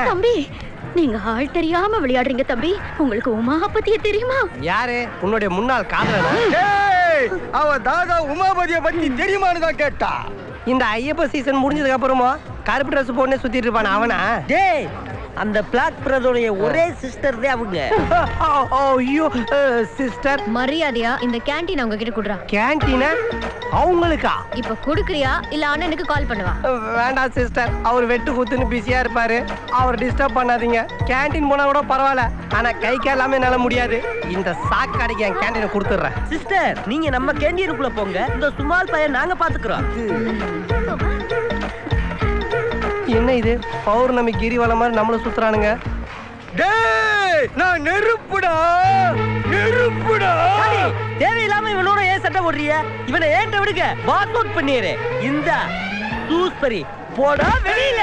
தம்பி நீங்க ஆள் தெரியாம விளையாடுறீங்க தம்பி. உங்களுக்கு உமா பத்திய தெரியுமா? யாரு உன்னுடைய முன்னாள் காதலனா? அவ தாதா உமாபதிய பத்தி தெரியுமான்னு தான் கேட்டா. இந்த ஐயப்ப சீசன் முடிஞ்சதுக்கு அப்புறமா கருப்பு ட்ரெஸ் போட்டு சுத்திட்டு இருப்பான அவனா? டேய் அந்த பிளாக் பிரதோடைய ஒரே சிஸ்டர் தான் அவங்க. ஐயோ சிஸ்டர், மரியாதையா இந்த கேண்டீன் அவங்க கிட்ட குடுறா. கேண்டீனா அவங்களுக்கா? இப்ப குடுக்குறியா இல்ல அண்ணனுக்கு கால் பண்ணவா? வேண்டாம் சிஸ்டர், அவர் வெட்டு குத்துன்னு பிஸியா இருப்பாரு. அவர் டிஸ்டர்ப் பண்ணாதீங்க. கேண்டீன் போனா கூட பரவாயில்ல, ஆனா கை காலாமே என்னால முடியாது. இந்த சாக்கடைக்கு என் கேண்டீனை கொடுத்துடுறேன். சிஸ்டர் நீங்க நம்ம கேண்டீனுக்குள்ள போங்க, இந்த சுமால் பையன் நாங்க பாத்துக்கிறோம். என்ன இது பௌர்ணமி கிரிவலம் மாதிரி நம்மள சுத்துறானுங்க? டேய் நான் நெருப்புடா, நெருப்புடா. தேவையில்லாம இவனோட ஏன் சட்டை போடுறிய? இவனை ஏன்ட்ட விடுங்க, பாஸ் அவுட் பண்ணிடுறேன். இந்த சூஸ்பரி போடா வெளியில.